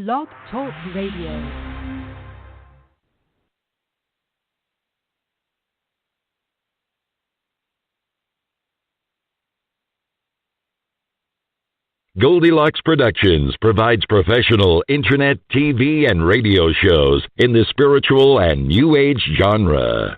Blog Talk Radio. Goldilocks Productions provides professional internet, TV, and radio shows in the spiritual and New Age genre.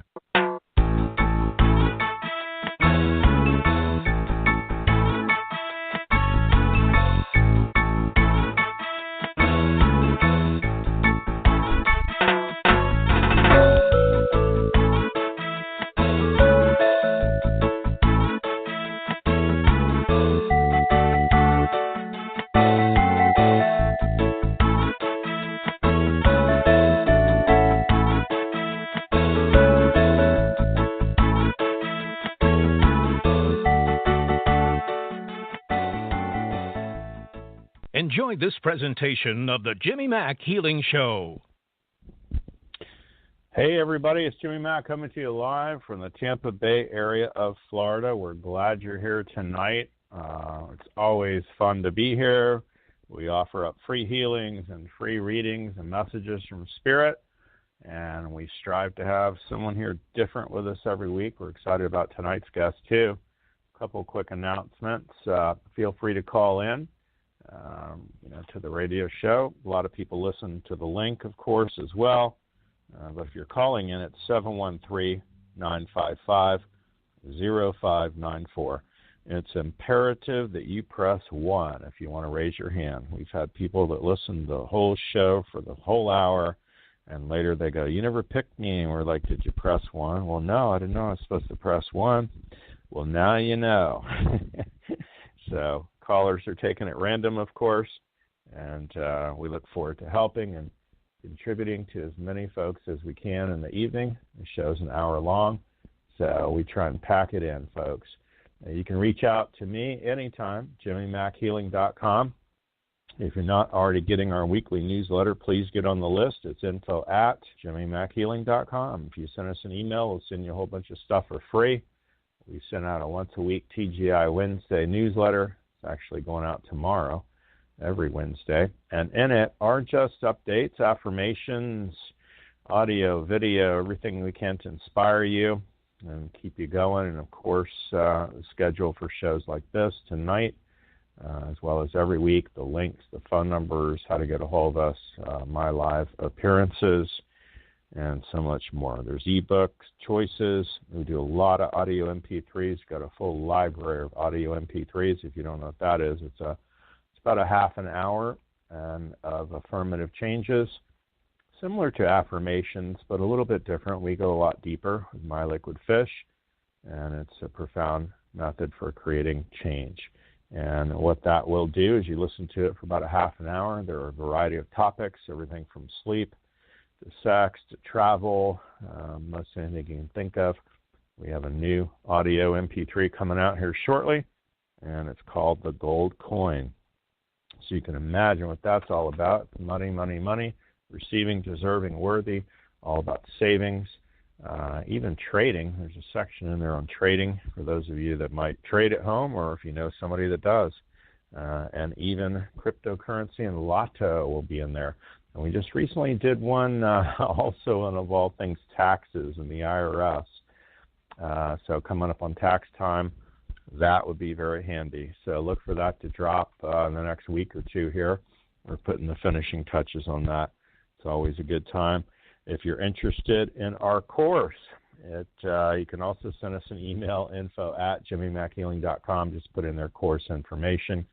Enjoy this presentation of the Jimmy Mack Healing Show. Hey everybody, it's Jimmy Mack coming to you live from the Tampa Bay area of Florida. We're glad you're here tonight. It's always fun to be here. We offer up free healings and free readings and messages from Spirit, and we strive to have someone here different with us every week. We're excited about tonight's guest too. A couple quick announcements. Feel free to call in. To the radio show. A lot of people listen to the link, of course, as well. But if you're calling in, it's 713-955-0594. It's imperative that you press 1 if you want to raise your hand. We've had people that listen to the whole show for the whole hour, and later they go, "You never picked me." And we're like, "Did you press 1? Well, no, I didn't know I was supposed to press 1. Well, now you know. So callers are taken at random, of course, and we look forward to helping and contributing to as many folks as we can in the evening. The show's an hour long, so we try and pack it in, folks. You can reach out to me anytime, jimmymackhealing.com. If you're not already getting our weekly newsletter, please get on the list. It's info@jimmymackhealing.com. If you send us an email, we'll send you a whole bunch of stuff for free. We send out a once-a-week TGI Wednesday newsletter. It's actually going out tomorrow, every Wednesday. And in it are just updates, affirmations, audio, video, everything we can to inspire you and keep you going. And, of course, the schedule for shows like this tonight, as well as every week, the links, the phone numbers, how to get a hold of us, my live appearances, and so much more. There's ebooks, choices. We do a lot of audio MP3s. Got a full library of audio MP3s. If you don't know what that is, it's about a half an hour and of affirmative changes, similar to affirmations, but a little bit different. We go a lot deeper with My Liquid Fish, and it's a profound method for creating change. And what that will do is you listen to it for about a half an hour. There are a variety of topics, everything from sleep to sex, to travel, most anything you can think of. We have a new audio MP3 coming out here shortly, and it's called The Gold Coin. So you can imagine what that's all about. Money, money, money, receiving, deserving, worthy, all about savings, even trading. There's a section in there on trading for those of you that might trade at home or if you know somebody that does. And even cryptocurrency and lotto will be in there. And we just recently did one also on, of all things, taxes and the IRS. So coming up on tax time, that would be very handy. So look for that to drop in the next week or two here. We're putting the finishing touches on that. It's always a good time. If you're interested in our course, you can also send us an email, info@jimmymackhealing.com. Just put in their course information.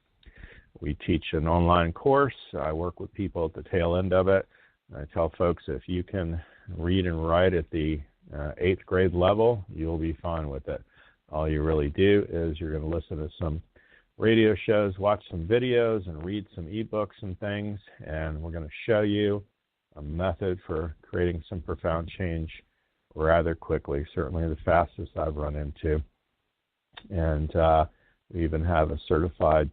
We teach an online course. I work with people at the tail end of it. I tell folks if you can read and write at the 8th grade level, you'll be fine with it. All you really do is you're going to listen to some radio shows, watch some videos, and read some ebooks and things, and we're going to show you a method for creating some profound change rather quickly, certainly the fastest I've run into. And we even have a certified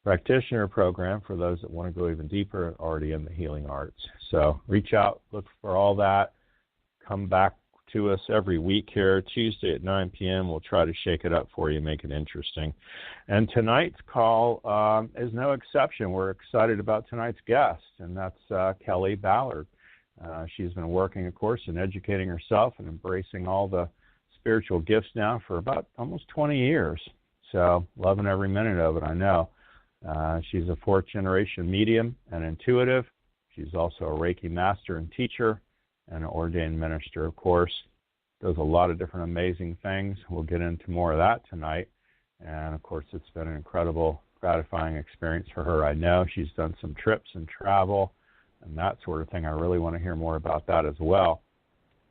practitioner program for those that want to go even deeper, already in the healing arts. So reach out, look for all that. Come back to us every week here. Tuesday at 9 p.m. We'll try to shake it up for you, make it interesting. And tonight's call is no exception. We're excited about tonight's guest, and that's Kelly Ballard. She's been working, of course, and educating herself and embracing all the spiritual gifts now for about almost 20 years. So loving every minute of it, I know. She's a fourth-generation medium and intuitive. She's also a Reiki Master and teacher and an Ordained Minister, of course. Does a lot of different amazing things. We'll get into more of that tonight. And, of course, it's been an incredible, gratifying experience for her. I know she's done some trips and travel and that sort of thing. I really want to hear more about that as well.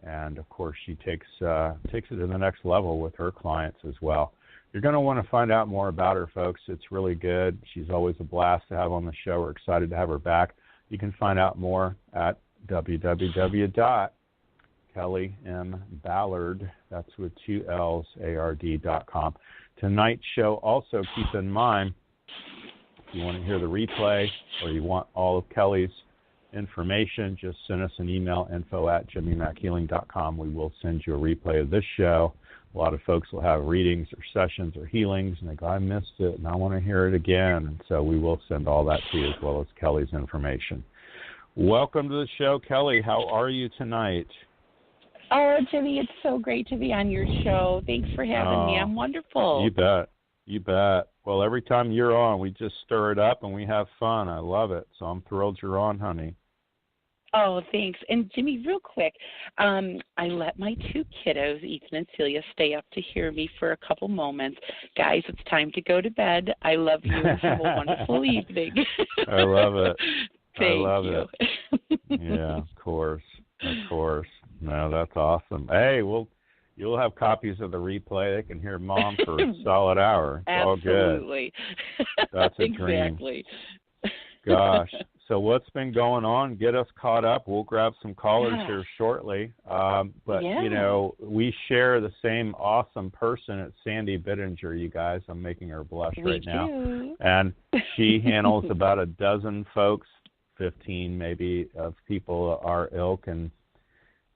And, of course, she takes it to the next level with her clients as well. You're going to want to find out more about her, folks. It's really good. She's always a blast to have on the show. We're excited to have her back. You can find out more at www.kellymBallard, that's with 2 L's, ARD.com. Tonight's show, also keep in mind, if you want to hear the replay or you want all of Kelly's information, just send us an email, info@jimmymackhealing.com. We will send you a replay of this show. A lot of folks will have readings or sessions or healings, and they go, I missed it, and I want to hear it again. And so we will send all that to you, as well as Kelly's information. Welcome to the show, Kelly. How are you tonight? Oh, Jimmy, it's so great to be on your show. Thanks for having me. I'm wonderful. You bet. You bet. Well, every time you're on, we just stir it up, and we have fun. I love it. So I'm thrilled you're on, honey. Oh, thanks. And, Jimmy, real quick, I let my 2 kiddos, Ethan and Celia, stay up to hear me for a couple moments. Guys, it's time to go to bed. I love you. Have a wonderful evening. I love it. Thank I love you. it. Yeah, of course. Of course. No, that's awesome. Hey, you'll have copies of the replay. They can hear Mom for a solid hour. It's Absolutely. all good. That's a dream. Exactly. Gosh. So what's been going on? Get us caught up. We'll grab some callers here shortly. But, you know, we share the same awesome person at Sandy Bittinger, you guys. I'm making her blush right now. And she handles about a dozen folks, 15 maybe, of people our ilk, and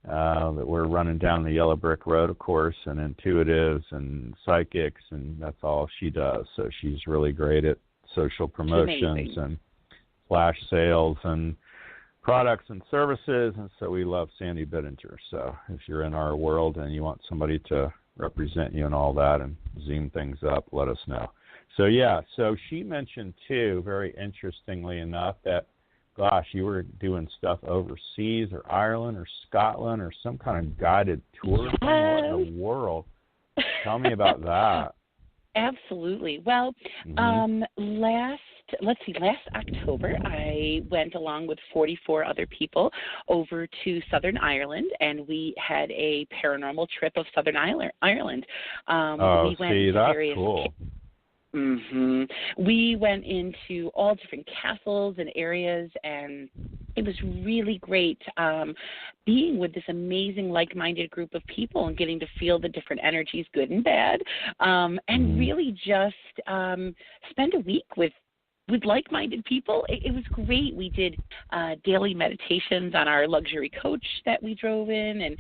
that we're running down the yellow brick road, of course, and intuitives and psychics, and that's all she does. So she's really great at social promotions and flash sales and products and services, and so we love Sandy Bittinger. So if you're in our world and you want somebody to represent you and all that and zoom things up, let us know. So, yeah, so she mentioned, too, very interestingly enough, that, gosh, you were doing stuff overseas or Ireland or Scotland or some kind of guided tour. What in the world? Tell me about that. Absolutely. Well, last October, I went along with 44 other people over to Southern Ireland, and we had a paranormal trip of Southern Ireland. We went that's various cool. We went into all different castles and areas, and it was really great being with this amazing like-minded group of people and getting to feel the different energies, good and bad, and really just spend a week with like-minded people. It was great. We did daily meditations on our luxury coach that we drove in, and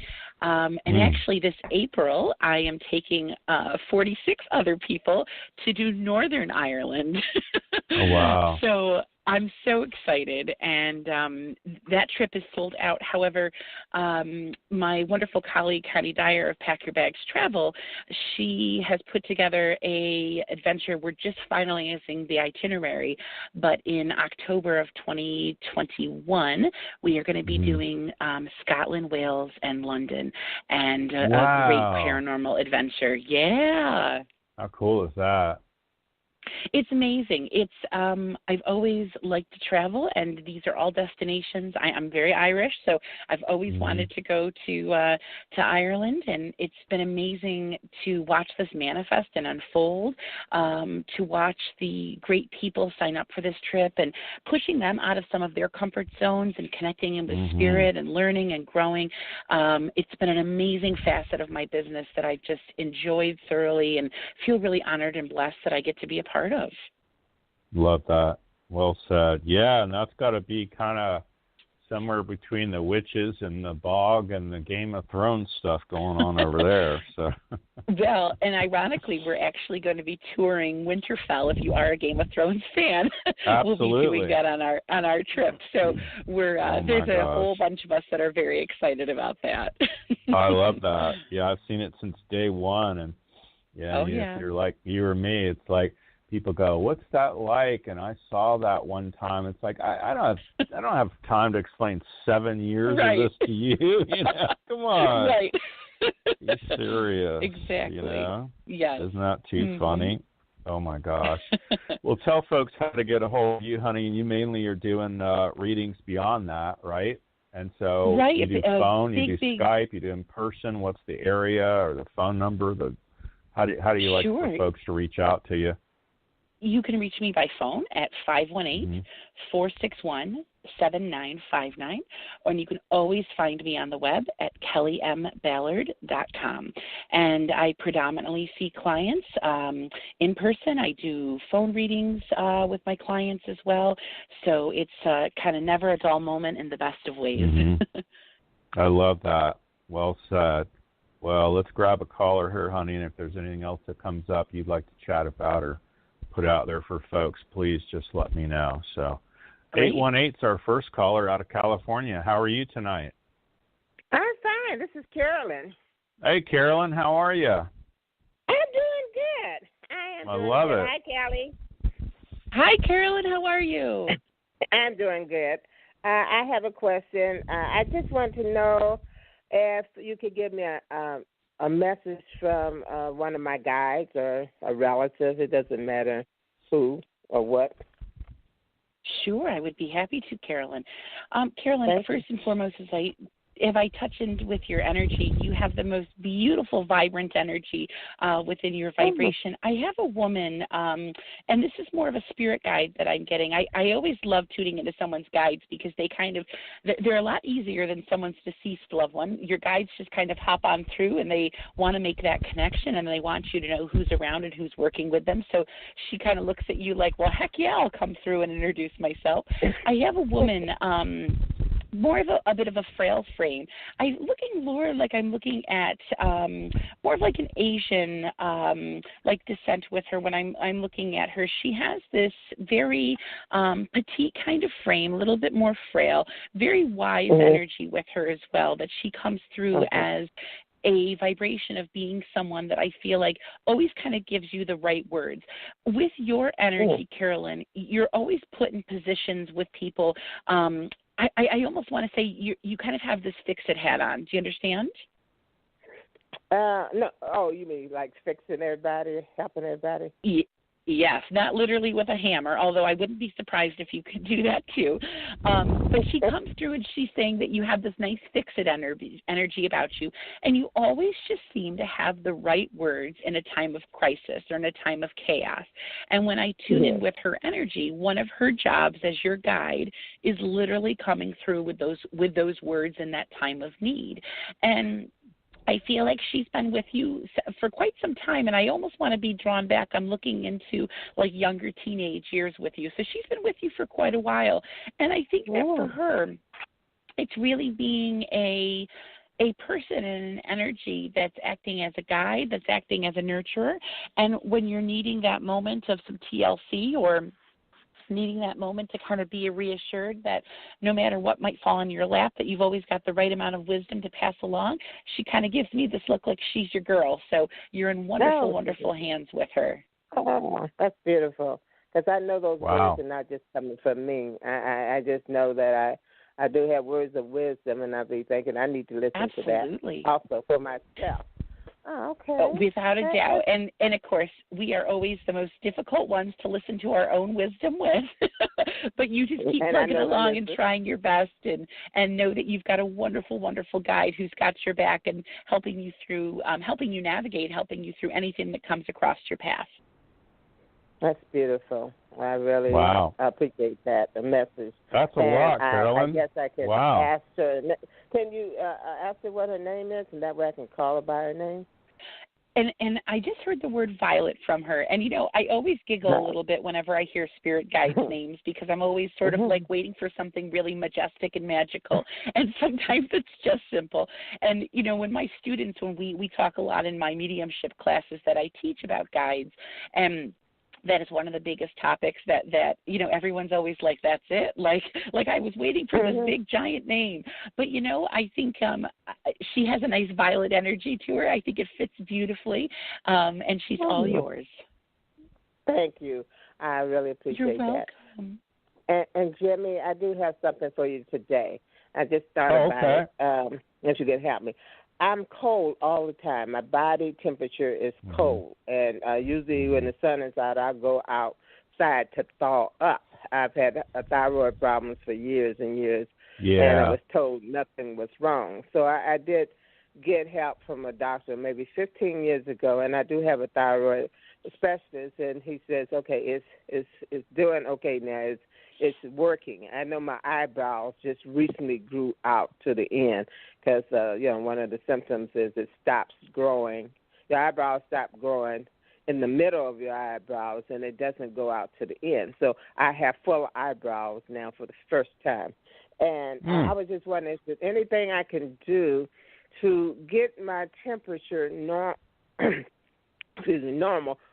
actually this April I am taking 46 other people to do Northern Ireland. Oh, wow. So I'm so excited, and that trip is sold out. However, my wonderful colleague, Connie Dyer of Pack Your Bags Travel, she has put together a adventure. We're just finalizing the itinerary, but in October of 2021, we are going to be doing Scotland, Wales, and London, and a great paranormal adventure. Yeah. How cool is that? It's amazing. It's I've always liked to travel, and these are all destinations. I'm very Irish, so I've always wanted to go to Ireland, and it's been amazing to watch this manifest and unfold, to watch the great people sign up for this trip and pushing them out of some of their comfort zones and connecting in with spirit and learning and growing. It's been an amazing facet of my business that I've just enjoyed thoroughly and feel really honored and blessed that I get to be a part of. Love that. Well said. Yeah, and that's got to be kind of somewhere between the witches and the bog and the Game of Thrones stuff going on over there. So. Well, and ironically, we're actually going to be touring Winterfell. If you are a Game of Thrones fan, Absolutely. we'll be doing that on our trip. So we're there's a whole bunch of us that are very excited about that. I love that. Yeah, I've seen it since day one, and if you're like you or me, it's like people go, "What's that like?" And I saw that one time. It's like I don't have time to explain 7 years of this to you. You know, come on. Right. Be serious. Exactly. You know? Yes. Isn't that too funny? Oh my gosh. Well, tell folks how to get a hold of you, honey. You mainly are doing readings beyond that, right? And so you do phone, you do Skype, you do in person. What's the area or the phone number? How do you like for folks to reach out to you? You can reach me by phone at 518-461-7959, and you can always find me on the web at kellymBallard.com. And I predominantly see clients in person. I do phone readings with my clients as well. So it's kind of never a dull moment in the best of ways. I love that. Well said. Well, let's grab a caller here, honey, and if there's anything else that comes up you'd like to chat about or put out there for folks, please just let me know. So 818's our first caller out of California. How are you tonight? I'm fine. This is Carolyn. Hey, Carolyn, how are you? I'm doing good. I love it. Hi, Kelly. Hi, Carolyn. How are you? I'm doing good. I have a question. I just want to know if you could give me a message from one of my guides or a relative. It doesn't matter who or what. Sure, I would be happy to, Carolyn. Carolyn, first and foremost, if I touch in with your energy, you have the most beautiful, vibrant energy within your vibration. I have a woman, and this is more of a spirit guide that I'm getting. I always love tuning into someone's guides because they're a lot easier than someone's deceased loved one. Your guides just kind of hop on through, and they want to make that connection, and they want you to know who's around and who's working with them. So she kind of looks at you like, well, heck yeah, I'll come through and introduce myself. I have a woman, more of a bit of a frail frame. I'm looking at more of like an Asian like descent with her. When I'm looking at her, she has this very petite kind of frame, a little bit more frail, very wise energy with her as well, that she comes through as a vibration of being someone that I feel like always kind of gives you the right words. With your energy, Carolyn, you're always put in positions with people. I almost want to say you kind of have this fix-it hat on. Do you understand? No. Oh, you mean like fixing everybody, helping everybody? Yes, not literally with a hammer, although I wouldn't be surprised if you could do that too. But she comes through and she's saying that you have this nice fix-it energy about you, and you always just seem to have the right words in a time of crisis or in a time of chaos. And when I tune in with her energy, one of her jobs as your guide is literally coming through with those words in that time of need. And I feel like she's been with you for quite some time, and I almost want to be drawn back. I'm looking into like younger teenage years with you. So she's been with you for quite a while. And I think that for her, it's really being a person and an energy that's acting as a guide, that's acting as a nurturer. And when you're needing that moment of some TLC or needing that moment to kind of be reassured that no matter what might fall in your lap, that you've always got the right amount of wisdom to pass along, she kind of gives me this look like she's your girl. So you're in wonderful, wonderful hands with her. Oh, that's beautiful. Because I know those words are not just coming from me. I just know that I do have words of wisdom, and I'll be thinking I need to listen to that also for myself. Oh, okay. Without a doubt. And of course, we are always the most difficult ones to listen to our own wisdom with. But you just keep plugging along and trying your best and know that you've got a wonderful, wonderful guide who's got your back and helping you through, helping you navigate, helping you through anything that comes across your path. That's beautiful. I really appreciate that, the message. That's a lot, Carolyn. I guess I can ask her. Can you ask her what her name is, and that way I can call her by her name? And I just heard the word violet from her. And, you know, I always giggle a little bit whenever I hear spirit guides' names because I'm always sort of like waiting for something really majestic and magical. And sometimes it's just simple. And, you know, when my students, when we talk a lot in my mediumship classes that I teach about guides, and that is one of the biggest topics that you know, everyone's always like, that's it, like I was waiting for this big giant name. But, you know, I think she has a nice violet energy to her. I think it fits beautifully, and she's all yours. Thank you. I really appreciate that. And Jimmy, I do have something for you today. I just thought about it, if you could help me. I'm cold all the time. My body temperature is cold. And usually when the sun is out, I go outside to thaw up. I've had thyroid problems for years and years. Yeah. And I was told nothing was wrong. So I did get help from a doctor maybe 15 years ago, and I do have a thyroid specialist, and he says, okay, it's doing okay now. It's working. I know my eyebrows just recently grew out to the end because, you know, one of the symptoms is it stops growing. Your eyebrows stop growing in the middle of your eyebrows, and it doesn't go out to the end. So I have full eyebrows now for the first time. And I was just wondering, is there anything I can do to get my temperature normal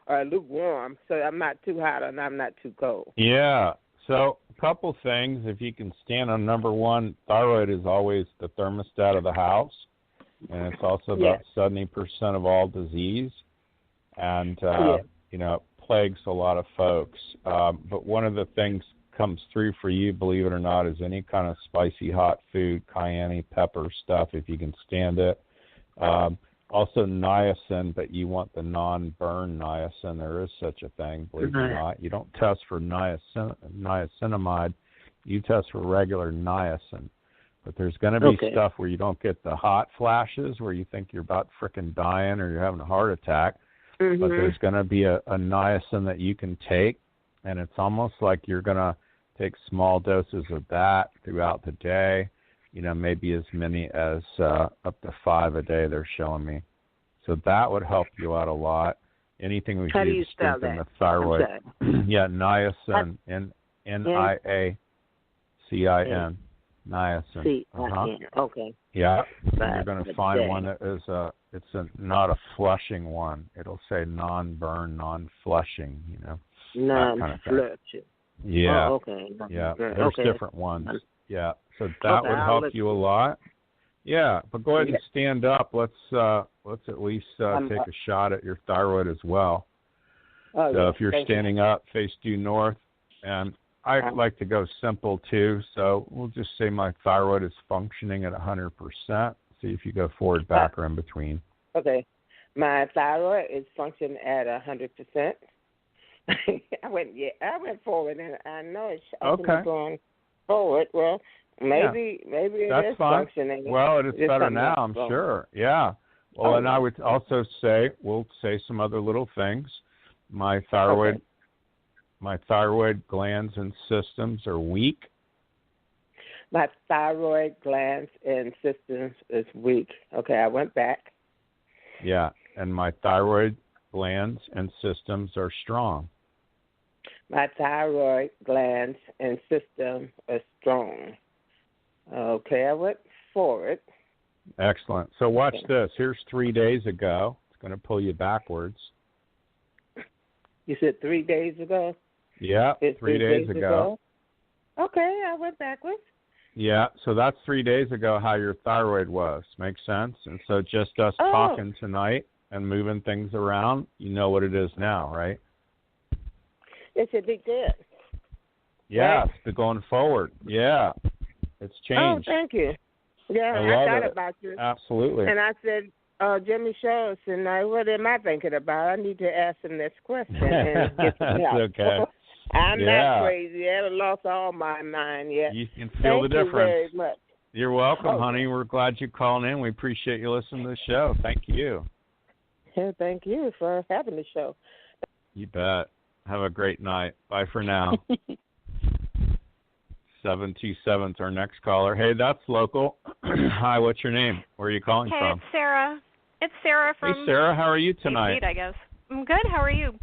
or lukewarm so I'm not too hot and I'm not too cold? Yeah. So a couple things. If you can stand on number one, thyroid is always the thermostat of the house, and it's also about 70% of all disease, and you know, it plagues a lot of folks. But one of the things comes through for you, believe it or not, is any kind of spicy hot food, cayenne pepper stuff, if you can stand it. Also niacin, but you want the non-burn niacin. There is such a thing, believe it or not. You don't test for niacinamide. You test for regular niacin. But there's going to be stuff where you don't get the hot flashes where you think you're about frickin' dying or you're having a heart attack. But there's going to be a niacin that you can take, and it's almost like you're going to take small doses of that throughout the day. You know, maybe as many as up to 5 a day, they're showing me. So that would help you out a lot. Anything we do to strengthen the thyroid. Yeah, niacin, Niacin. Niacin. C-I-N. Okay. Yeah, and you're going to find one that is not a flushing one. It'll say non-burn, non-flushing, you know. Non-flushing. Yeah. Oh, okay. Yeah, there's different ones. Yeah, so that would help you a lot. Yeah, but go ahead and stand up. Let's at least take a shot at your thyroid as well. So if you're standing up, face due north, and I like to go simple too. So we'll just say my thyroid is functioning at 100%. See if you go forward, back, or in between. Okay, my thyroid is functioning at 100%. I went forward, and I know it's going forward. Well, maybe it is functioning. Well, it is better now, I'm sure. Yeah. Well, and I would also say, we'll say some other little things. My thyroid glands and systems are weak. My thyroid glands and systems is weak. Okay, I went back. Yeah, and my thyroid glands and systems are strong. My thyroid glands and system are strong. Okay, I went forward. Excellent. So watch this. Here's 3 days ago. It's going to pull you backwards. You said 3 days ago? Yeah, 3 days ago. Okay, I went backwards. Yeah, so that's 3 days ago how your thyroid was. Makes sense? And so just us talking tonight and moving things around, you know what it is now, right? It's a big deal. Yeah, right? It's going forward. Yeah, it's changed. Oh, thank you. Yeah, I thought about you. Absolutely. And I said, Jimmy shows, and what am I thinking about? I need to ask him this question and get some help. That's okay. I'm not crazy. I haven't lost all my mind yet. You can feel the difference. Thank you very much. You're welcome, honey. We're glad you called in. We appreciate you listening to the show. Thank you. Yeah, thank you for having the show. You bet. Have a great night. Bye for now. 727's our next caller. Hey, that's local. Hi, what's your name? Where are you calling from? Hey, it's Sarah It's Sarah from... Hey, Sarah, how are you tonight? I guess. I'm good. How are you?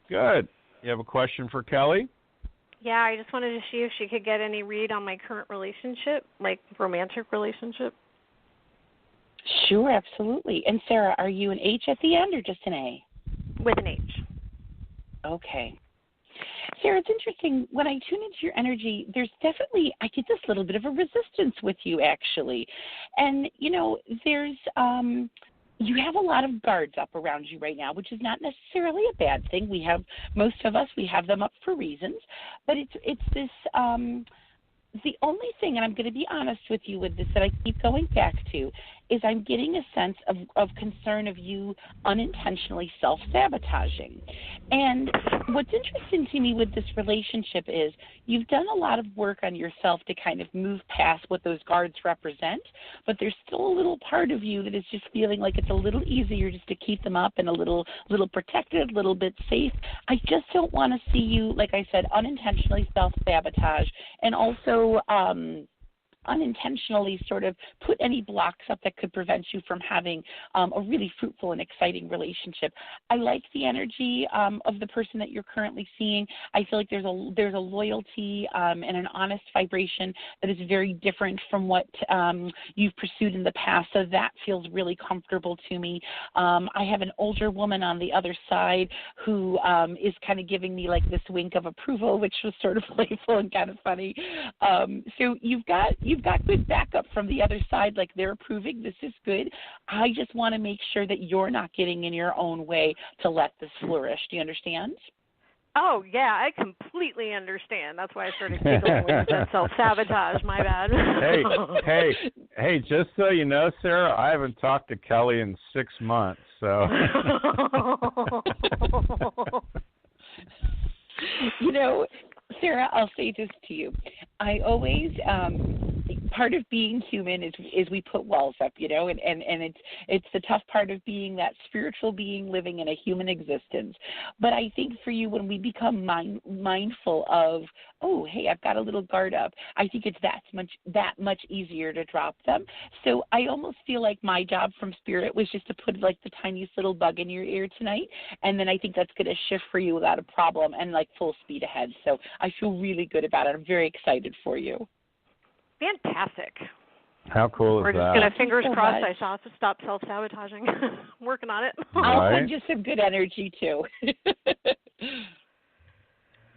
Good. You have a question for Kelly? Yeah, I just wanted to see if she could get any read on my current relationship, like romantic relationship. Sure, absolutely. And Sarah, are you an H at the end or just an A? With an H. Okay. Sarah, it's interesting. When I tune into your energy, there's definitely, I get this little bit of a resistance with you, actually. And, there's, you have a lot of guards up around you right now, which is not necessarily a bad thing. Most of us, we have them up for reasons. But it's this, the only thing, and I'm going to be honest with you with this, that I keep going back to, is I'm getting a sense of concern of you unintentionally self-sabotaging. And what's interesting to me with this relationship is you've done a lot of work on yourself to kind of move past what those guards represent, but there's still a little part of you that is just feeling like it's a little easier just to keep them up and a little protected, a little bit safe. I just don't want to see you, like I said, unintentionally self-sabotage and also unintentionally sort of put any blocks up that could prevent you from having a really fruitful and exciting relationship. I like the energy of the person that you're currently seeing. I feel like there's a loyalty and an honest vibration that is very different from what you've pursued in the past, so that feels really comfortable to me. I have an older woman on the other side who is kind of giving me like this wink of approval, which was sort of playful and kind of funny. So you've got good backup from the other side, like they're approving this is good. I just want to make sure that you're not getting in your own way to let this flourish. Do you understand? Oh, yeah, I completely understand. That's why I started giggling when you said self-sabotage. My bad. Hey, just so you know, Sarah, I haven't talked to Kelly in 6 months, so. Sarah, I'll say this to you. I always, part of being human is we put walls up, and it's the tough part of being that spiritual being living in a human existence. But I think for you, when we become mindful of, oh, hey, I've got a little guard up, I think it's that much easier to drop them. So I almost feel like my job from Spirit was just to put like the tiniest little bug in your ear tonight, and then I think that's going to shift for you without a problem and like full speed ahead. So I feel really good about it. I'm very excited for you. Fantastic. How cool is that? We're just going to fingers crossed I stop self-sabotaging. Working on it. I'll send you some good energy, too.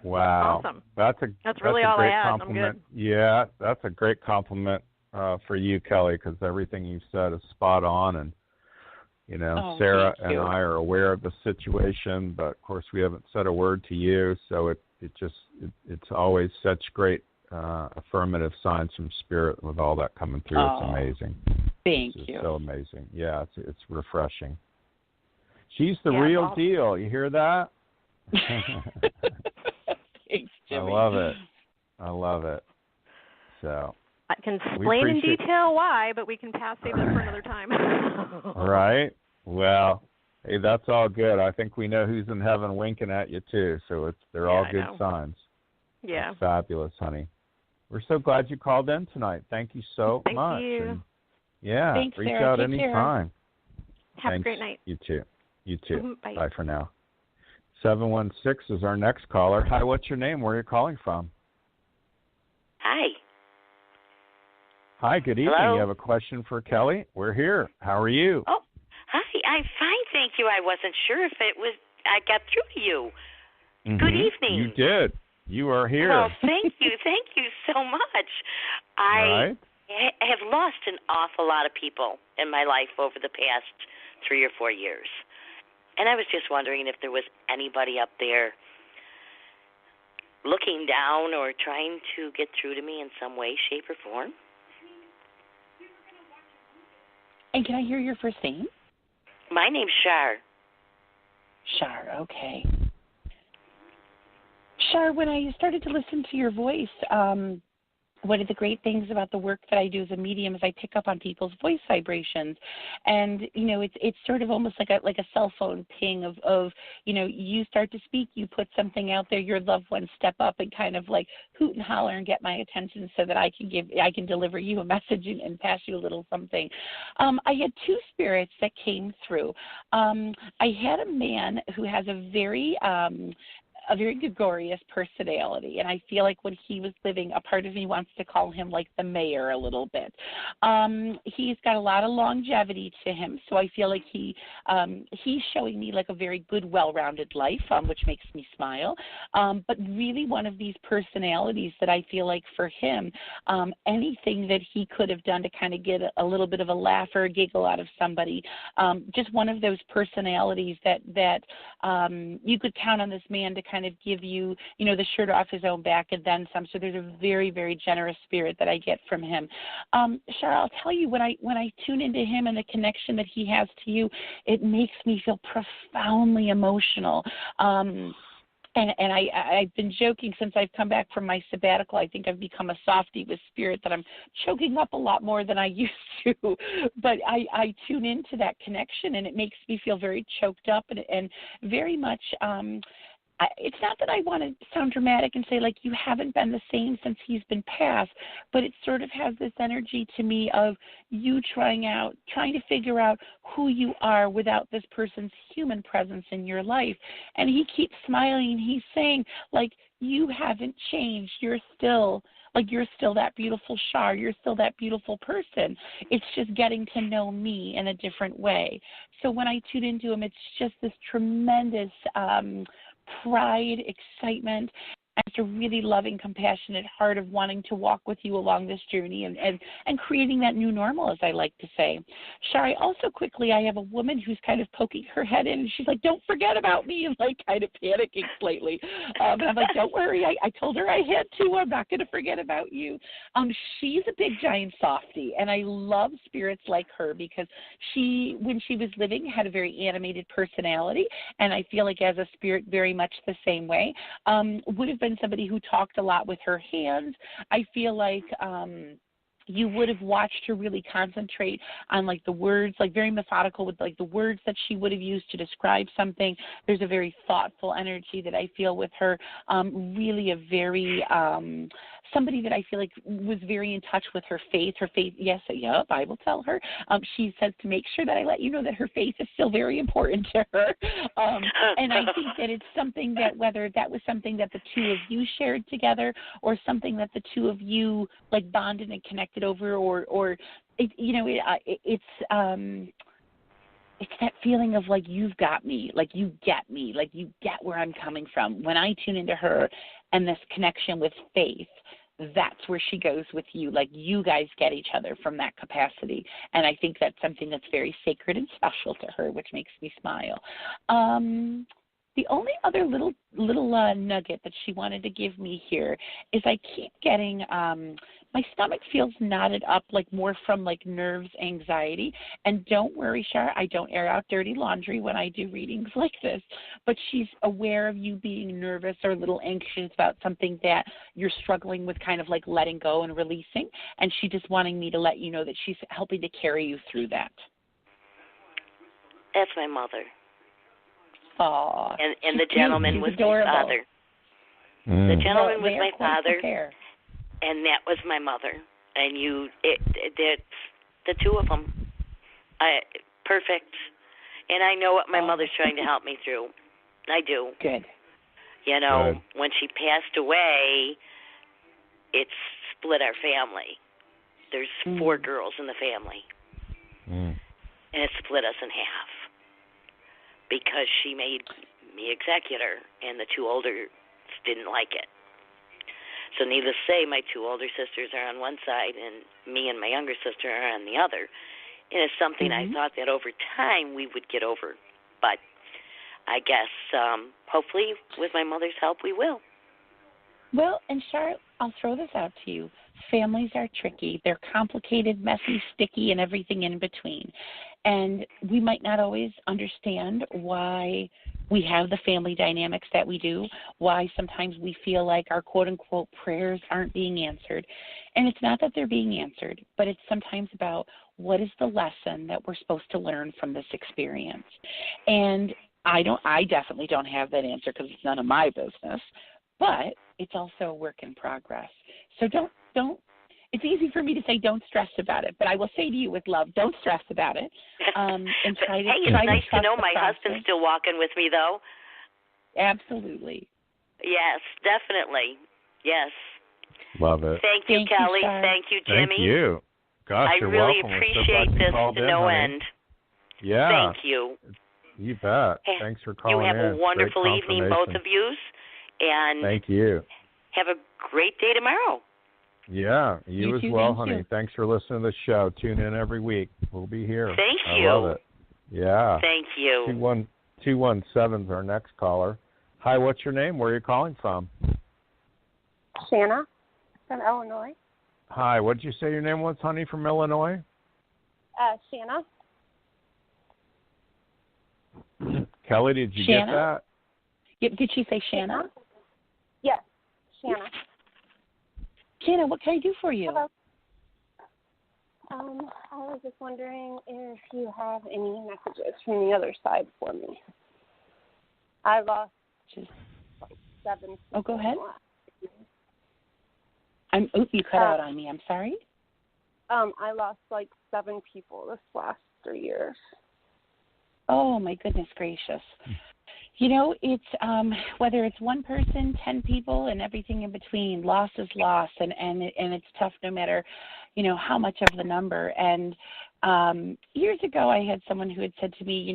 Wow. Awesome. That's really a all great I had. compliment. I'm good. Yeah, that's a great compliment for you, Kelly, because everything you said is spot on. And, Sarah and I are aware of the situation, but, of course, we haven't said a word to you. So it's always such great affirmative signs from Spirit with all that coming through. It's amazing. Thank you. It's so amazing. Yeah, it's refreshing. She's the real deal. You hear that? Thanks, Jimmy. I love it. So I can explain in detail why, but we can save it for another time. Right. Well, hey, that's all good. I think we know who's in heaven winking at you too. So they're all good signs. Yeah. That's fabulous, honey. We're so glad you called in tonight. Thank you so much. Thank you. And Thanks, reach Sarah. out Take anytime. Have Thanks. a great night. You too. Bye. Bye for now. 716 is our next caller. Hi, what's your name? Where are you calling from? Hi. Hi, good evening. Hello? You have a question for Kelly? We're here. How are you? Oh, hi. I'm fine, thank you. I wasn't sure if I got through to you. Mm-hmm. Good evening. You did. You are here. Well, thank you. Thank you so much. I have lost an awful lot of people in my life over the past 3 or 4 years. And I was just wondering if there was anybody up there looking down or trying to get through to me in some way, shape, or form. And can I hear your first name? My name's Shar. Shar, okay. Shar, when I started to listen to your voice, one of the great things about the work that I do as a medium is I pick up on people's voice vibrations, and it's sort of almost like a cell phone ping of you start to speak, you put something out there, your loved ones step up and kind of like hoot and holler and get my attention so that I can deliver you a message and pass you a little something. I had two spirits that came through. I had a man who has a very gregarious personality, and I feel like when he was living, a part of me wants to call him like the mayor a little bit. He's got a lot of longevity to him, so I feel like he's showing me like a very good, well-rounded life, which makes me smile. But really one of these personalities that I feel like for him, anything that he could have done to kind of get a little bit of a laugh or a giggle out of somebody, just one of those personalities that you could count on this man to kind of give you, the shirt off his own back and then some. So there's a very, very generous spirit that I get from him. Cheryl, I'll tell you, when I tune into him and the connection that he has to you, it makes me feel profoundly emotional. And I've been joking since I've come back from my sabbatical. I think I've become a softie with spirit, that I'm choking up a lot more than I used to. But I tune into that connection, and it makes me feel very choked up and very much it's not that I want to sound dramatic and say, like, you haven't been the same since he's been passed, but it sort of has this energy to me of you trying to figure out who you are without this person's human presence in your life. And he keeps smiling. He's saying, like, you haven't changed. You're still that beautiful Shar. You're still that beautiful person. It's just getting to know me in a different way. So when I tune into him, it's just this tremendous pride, excitement, and just a really loving, compassionate heart of wanting to walk with you along this journey and creating that new normal, as I like to say. Shari, also quickly, I have a woman who's kind of poking her head in, and she's like, don't forget about me, and like kind of panicking slightly. And I'm like, don't worry. I told her I had to. I'm not going to forget about you. She's a big, giant softie, and I love spirits like her because she, when she was living, had a very animated personality, and I feel like as a spirit very much the same way. Would have been somebody who talked a lot with her hands. I feel like you would have watched her really concentrate on like the words, like very methodical with like the words that she would have used to describe something. There's a very thoughtful energy that I feel with her. Really a very somebody that I feel like was very in touch with her faith. Her faith, yes, I will tell her. She says to make sure that I let you know that her faith is still very important to her. And I think that it's something that whether that was something that the two of you shared together or something that the two of you like bonded and connected over, or it's that feeling of like, you've got me, like you get where I'm coming from. When I tune into her and this connection with faith, that's where she goes with you. Like you guys get each other from that capacity. And I think that's something that's very sacred and special to her, which makes me smile. The only other little nugget that she wanted to give me here is I keep getting my stomach feels knotted up, like more from like nerves, anxiety. And don't worry, Shar, I don't air out dirty laundry when I do readings like this. But she's aware of you being nervous or a little anxious about something that you're struggling with, kind of like letting go and releasing. And she just wanting me to let you know that she's helping to carry you through that. That's my mother. Oh, and the gentleman was adorable. my father. The gentleman was my father, fair. and that was my mother. And that's the two of them. Perfect. And I know what my mother's trying to help me through. I do. Good. You know, Good. When she passed away, it split our family. There's 4 girls in the family. And it split us in half. Because she made me executor, and the 2 older didn't like it. So needless to say, my 2 older sisters are on one side, and me and my younger sister are on the other. And it's something I thought that over time we would get over. But I guess hopefully with my mother's help we will. Well, and Charlotte, I'll throw this out to you. Families are tricky. They're complicated, messy, sticky, and everything in between. And we might not always understand why we have the family dynamics that we do, why sometimes we feel like our quote-unquote prayers aren't being answered. And it's not that they're being answered, but it's sometimes about what is the lesson that we're supposed to learn from this experience. And I definitely don't have that answer because it's none of my business, but it's also a work in progress. So don't, it's easy for me to say don't stress about it, but I will say to you with love, don't stress about it. And try to, hey, it's nice to know my husband's still walking with me, though. Absolutely. Yes, definitely. Yes. Love it. Thank you, Kelly. Thank you, Jimmy. Thank you. Gosh, I you're really welcome. appreciate this to no end. Yeah. Thank you. You bet. Thanks for calling in. You have a wonderful evening, both of you. And thank you. Have a great day tomorrow. Yeah, you as too, well, thank honey. you. Thanks for listening to the show. Tune in every week. We'll be here. Thank I you. love it. Yeah. Thank you. 217 is our next caller. Hi, what's your name? Where are you calling from? Shanna from Illinois. Hi, what did you say your name was, honey, from Illinois? Shanna. Kelly, did you get that? Yep. Did she say Shanna? Yes, Shanna. Shanna, what can I do for you? Hello. I was just wondering if you have any messages from the other side for me. I lost 7 people. Oh, go ahead. You cut out on me. I'm sorry. I lost 7 people this last 3 years. Oh, my goodness gracious. You know, it's whether it's one person, 10 people, and everything in between. Loss is loss, and it's tough no matter, how much of the number. And years ago, I had someone who had said to me,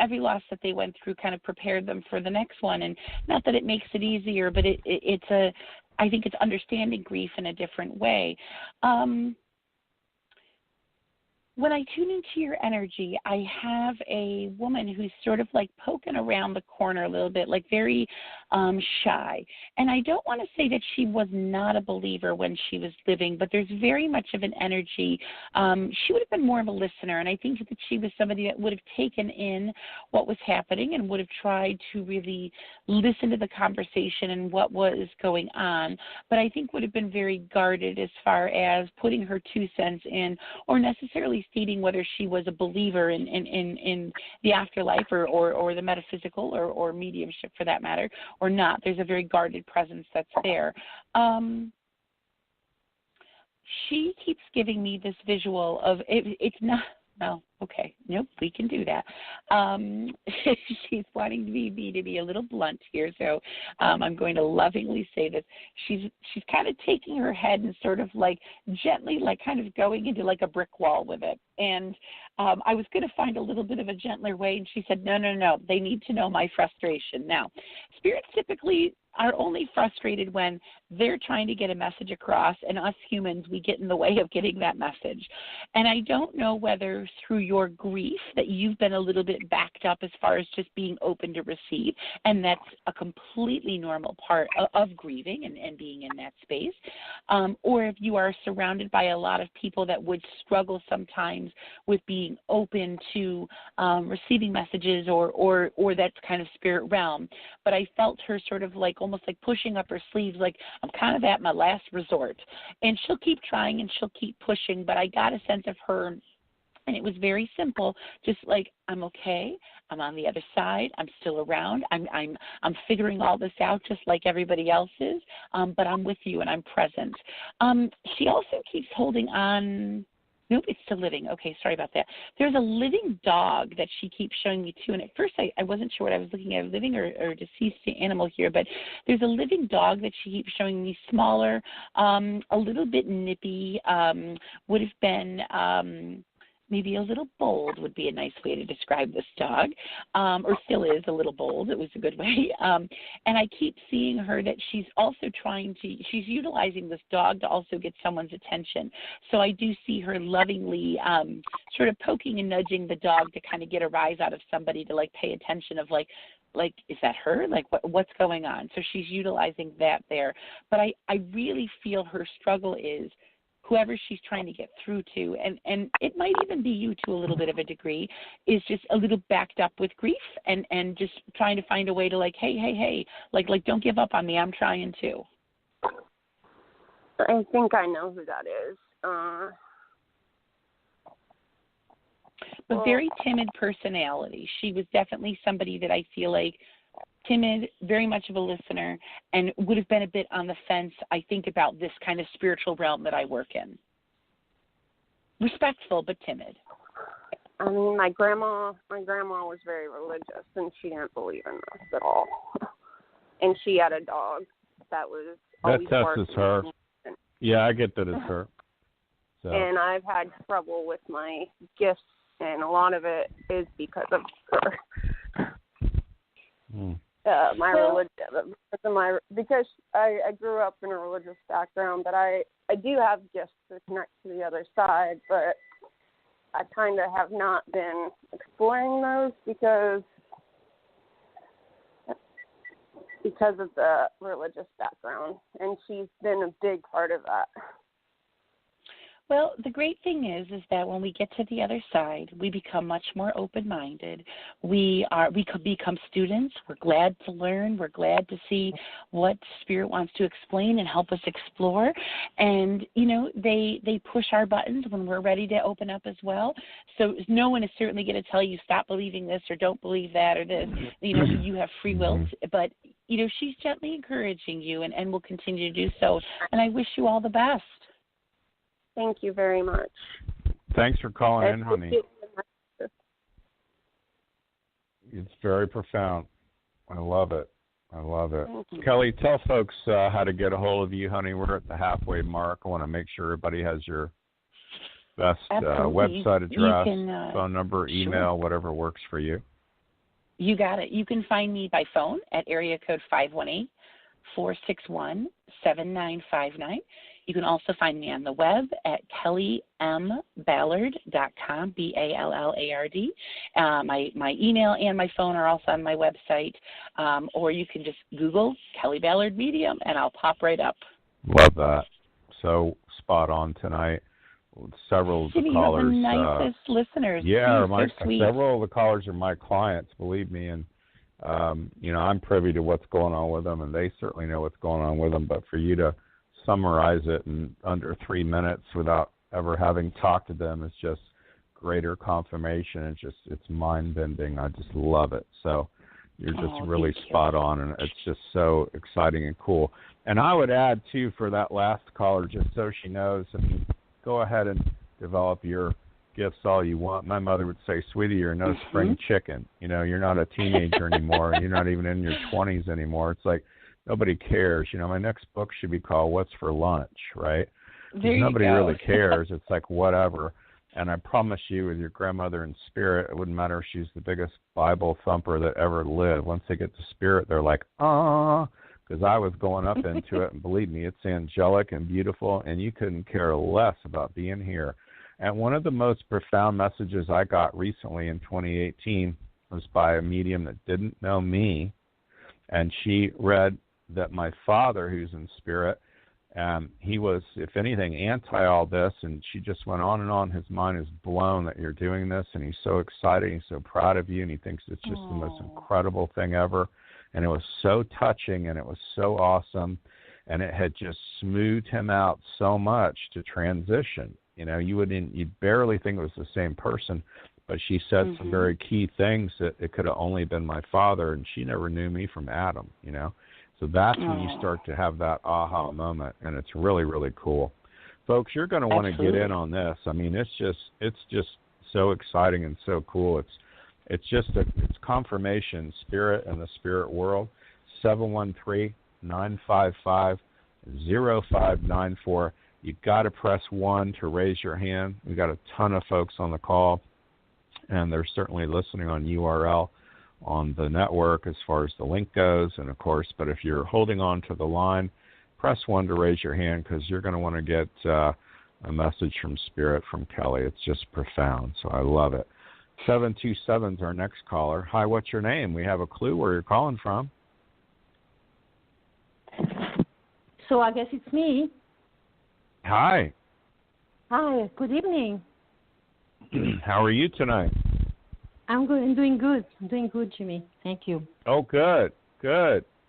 every loss that they went through kind of prepared them for the next one. And not that it makes it easier, but I think it's understanding grief in a different way. When I tune into your energy, I have a woman who's sort of poking around the corner a little bit, very shy. And I don't want to say that she was not a believer when she was living, but there's very much of an energy. She would have been more of a listener, and I think that she was somebody that would have taken in what was happening and would have tried to really listen to the conversation and what was going on, but I think would have been very guarded as far as putting her 2 cents in or necessarily stating whether she was a believer in the afterlife or the metaphysical or mediumship for that matter or not. There's a very guarded presence that's there. She keeps giving me this visual of it's not. Oh, okay. Nope, we can do that. She's wanting me to be a little blunt here, so I'm going to lovingly say this. She's kind of taking her head and sort of gently kind of going into a brick wall with it. And I was going to find a little bit of a gentler way, and she said, no, they need to know my frustration. Now, spirits typically are only frustrated when they're trying to get a message across, and us humans, we get in the way of getting that message. And I don't know whether through your grief that you've been a little bit backed up as far as just being open to receive, and that's a completely normal part of grieving and being in that space, or if you are surrounded by a lot of people that would struggle sometimes with being open to receiving messages or that kind of spirit realm. But I felt her sort of almost pushing up her sleeves, I'm kind of at my last resort. And she'll keep trying and she'll keep pushing, but I got a sense of her, and it was very simple, just I'm okay, I'm on the other side, I'm still around, I'm figuring all this out just like everybody else is, but I'm with you and I'm present. She also keeps holding on. Nope, it's still living. Okay, sorry about that. There's a living dog that she keeps showing me too, and at first I wasn't sure what I was looking at, living or deceased animal here, but there's a living dog that she keeps showing me, smaller, a little bit nippy, would have been maybe a little bold would be a nice way to describe this dog, or still is a little bold. It was a good way. And I keep seeing her that she's also she's utilizing this dog to also get someone's attention. So I do see her lovingly sort of poking and nudging the dog to kind of get a rise out of somebody to pay attention of is that her? What's going on? So she's utilizing that there. But I really feel her struggle is, whoever she's trying to get through to, and it might even be you to a little bit of a degree, is just a little backed up with grief and just trying to find a way to like, hey, like don't give up on me. I'm trying to. I think I know who that is. But very timid personality. She was definitely somebody that I feel like timid, very much of a listener, and would have been a bit on the fence, I think, about this kind of spiritual realm that I work in. Respectful, but timid. I mean, my grandma was very religious, and she didn't believe in this at all. And she had a dog that was always barking. That tests her. Yeah, I get that it's her. So. And I've had trouble with my gifts, and a lot of it is because of her. Because I grew up in a religious background, but I do have gifts to connect to the other side, but I kind of have not been exploring those because of the religious background, and she's been a big part of that. Well, the great thing is that when we get to the other side, we become much more open-minded. We become students. We're glad to learn. We're glad to see what Spirit wants to explain and help us explore. And, you know, they push our buttons when we're ready to open up as well. So no one is certainly going to tell you stop believing this or don't believe that or this. You know, you have free will. But, you know, she's gently encouraging you and will continue to do so. And I wish you all the best. Thank you very much. Thanks for calling in, honey. It's very profound. I love it. Kelly, tell folks how to get a hold of you, honey. We're at the halfway mark. I want to make sure everybody has your best website address, phone number, email, whatever works for you. You got it. You can find me by phone at area code 518-461-7959. You can also find me on the web at kellymBallard.com, B-A-L-L-A-R-D. My email and my phone are also on my website, or you can just Google Kelly Ballard Medium, and I'll pop right up. Love that. So spot on tonight. Several of the callers. You're the nicest listeners. Yeah, so sweet. Several of the callers are my clients, believe me, and you know, I'm privy to what's going on with them, and they certainly know what's going on with them. But for you to summarize it in under 3 minutes without ever having talked to them is just greater confirmation. It's mind-bending. I just love it. So you're just really spot on, and it's just so exciting and cool. And I would add, too, for that last caller, just so she knows, I mean, go ahead and develop your gifts all you want. My mother would say, sweetie, you're no spring chicken. You know, you're not a teenager anymore. You're not even in your 20s anymore. It's like, nobody cares. You know, my next book should be called What's for Lunch, right? Nobody really cares. It's like whatever. And I promise you, with your grandmother in spirit, it wouldn't matter if she's the biggest Bible thumper that ever lived. Once they get to spirit, they're like, because I was going up into it, and believe me, it's angelic and beautiful, and you couldn't care less about being here. And one of the most profound messages I got recently in 2018 was by a medium that didn't know me, and she read that my father, who's in spirit, he was, if anything, anti all this, and she just went on and on. His mind is blown that you're doing this, and he's so excited, he's so proud of you, and he thinks it's just the most incredible thing ever. And it was so touching, and it was so awesome, and it had just smoothed him out so much to transition. You know, you'd barely think it was the same person, but she said some very key things that it could have only been my father, and she never knew me from Adam, you know. So that's when you start to have that aha moment, and it's really, really cool. Folks, you're going to want to get in on this. I mean, it's just so exciting and so cool. It's confirmation, spirit and the spirit world. 713-955-0594. You've got to press 1 to raise your hand. We've got a ton of folks on the call, and they're certainly listening on URL on the network as far as the link goes, and of course, but if you're holding on to the line, press 1 to raise your hand, because you're going to want to get a message from Spirit from Kelly. It's just profound, so I love it. 727 is our next caller. Hi, what's your name? We have a clue where you're calling from. So I guess it's me. Hi. Hi, good evening. How are you tonight? I'm good. I'm doing good. Jimmy. Thank you. Oh, good.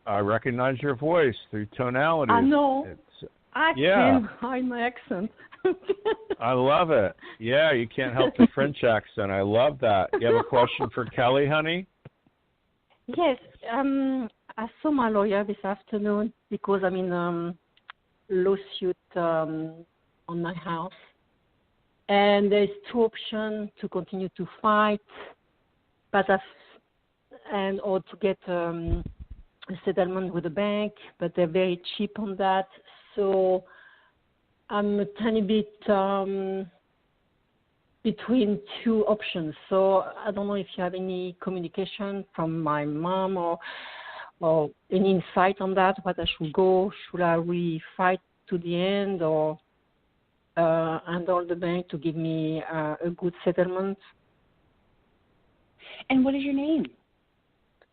I recognize your voice through tonality. I know. I can hide my accent. I love it. Yeah, you can't help the French accent. I love that. You have a question for Kelly, honey? Yes. I saw my lawyer this afternoon because I'm in lawsuit on my house. And there's two options: to continue to fight, or to get a settlement with the bank, but they're very cheap on that. So I'm a tiny bit between two options. So I don't know if you have any communication from my mom or any insight on that, what I should go. Should I really fight to the end or handle the bank to give me a good settlement? And what is your name?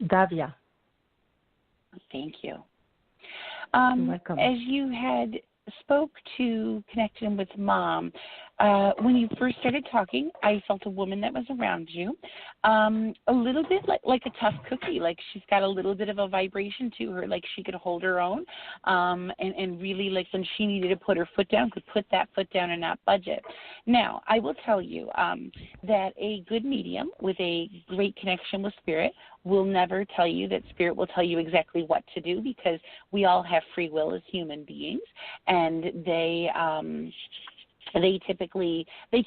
Davia. Thank you. You're welcome. As you had spoke to connection with Mom, when you first started talking, I felt a woman that was around you, a little bit like a tough cookie, like she's got a little bit of a vibration to her, like she could hold her own, and really, like when she needed to put her foot down, could put that foot down and not budge it. Now, I will tell you that a good medium with a great connection with Spirit will never tell you that Spirit will tell you exactly what to do, because we all have free will as human beings, and they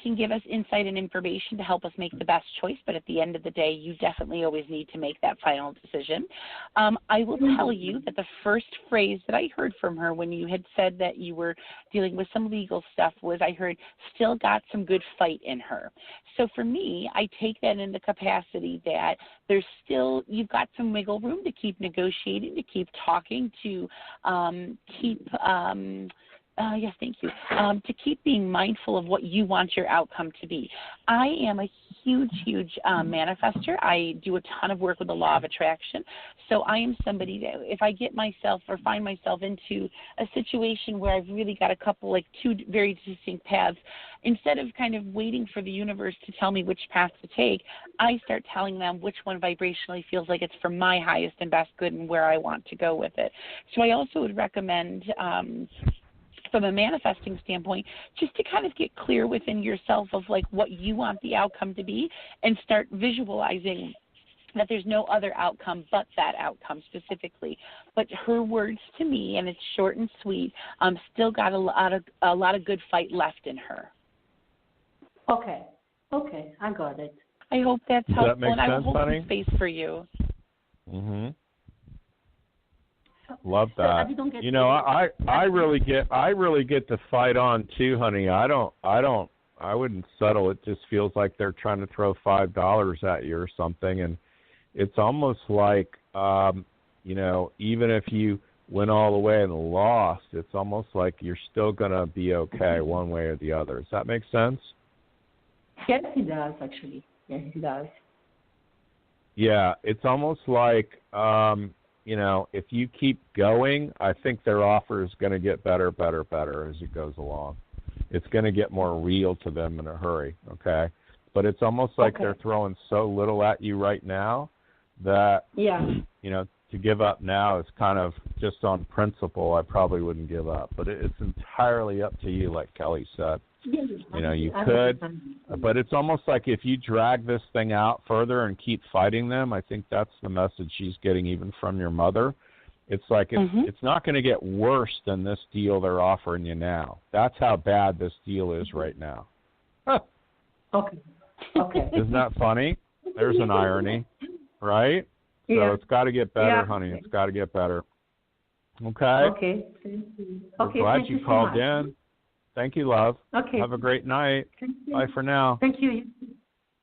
can give us insight and information to help us make the best choice, but at the end of the day, you definitely always need to make that final decision. I will tell you that the first phrase that I heard from her when you had said that you were dealing with some legal stuff was, I heard, still got some good fight in her. So for me, I take that in the capacity that there's still, you've got some wiggle room to keep negotiating, to keep talking, to yes, thank you. To keep being mindful of what you want your outcome to be. I am a huge manifester. I do a ton of work with the law of attraction. So I am somebody that if I get myself or find myself into a situation where I've really got two very distinct paths, instead of kind of waiting for the universe to tell me which path to take, I start telling them which one vibrationally feels like it's for my highest and best good and where I want to go with it. So I also would recommend from a manifesting standpoint, just to kind of get clear within yourself of like what you want the outcome to be and start visualizing that there's no other outcome but that outcome specifically. But her words to me, and it's short and sweet, still got a lot of good fight left in her. Okay, I got it. I hope that's Does helpful, that make and I will sense, hold honey? some space for you. Mm-hmm. Love that. You know, I really get the fight on too, honey. I wouldn't settle. It just feels like they're trying to throw $5 at you or something, and it's almost like you know, even if you went all the way and lost, it's almost like you're still gonna be okay one way or the other. Does that make sense? Yes, it does, actually. Yes, it does. Yeah, it's almost like you know, if you keep going, I think their offer is going to get better as it goes along. It's going to get more real to them in a hurry, okay? But it's almost like they're throwing so little at you right now that, you know, to give up now is kind of just on principle. I probably wouldn't give up. But it's entirely up to you, like Kelly said. You know, you could, but it's almost like if you drag this thing out further and keep fighting them, I think that's the message she's getting even from your mother. It's like it's not going to get worse than this deal they're offering you now. That's how bad this deal is right now. Okay. Isn't that funny? There's an irony, right? So it's got to get better, honey. It's got to get better. Okay? I'm glad you called in. Thank you, love. Okay. Have a great night. Bye for now. Thank you.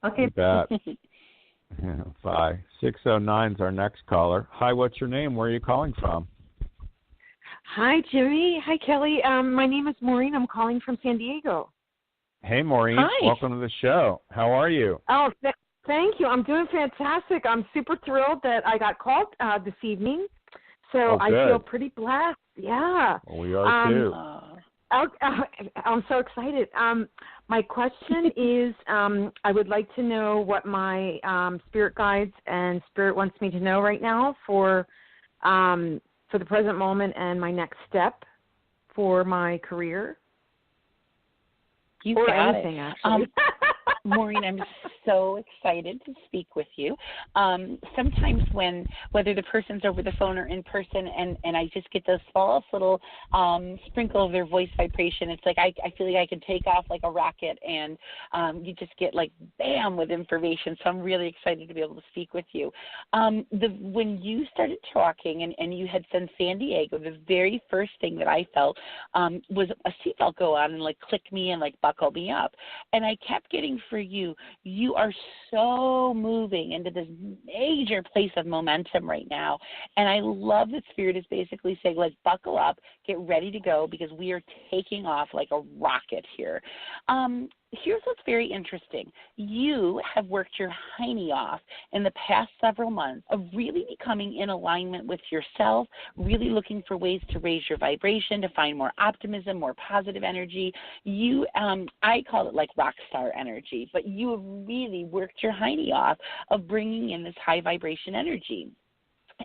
Okay. You bet. Bye. 609 is our next caller. Hi, what's your name? Where are you calling from? Hi, Jimmy. Hi, Kelly. My name is Maureen. I'm calling from San Diego. Hey, Maureen. Hi. Welcome to the show. How are you? Oh, thank you. I'm doing fantastic. I'm super thrilled that I got called this evening. So I feel pretty blessed. Yeah. Well, we are too. I'm so excited. My question is, I would like to know what my spirit guides and spirit wants me to know right now for the present moment and my next step for my career. You or got anything, it. Actually. Maureen, I'm so excited to speak with you. Sometimes whether the person's over the phone or in person, and I just get those false little sprinkle of their voice vibration, it's like I feel like I can take off like a rocket, and you just get like bam with information. So I'm really excited to be able to speak with you. When you started talking and you had said San Diego, the very first thing that I felt was a seatbelt go on and like click me and like buckle me up. And I kept getting for you are so moving into this major place of momentum right now. And I love that Spirit is basically saying, like, buckle up, get ready to go, because we are taking off like a rocket here. Here's what's very interesting. You have worked your hiney off in the past several months of really becoming in alignment with yourself, really looking for ways to raise your vibration, to find more optimism, more positive energy. You, I call it like rock star energy, but you have really worked your hiney off of bringing in this high vibration energy.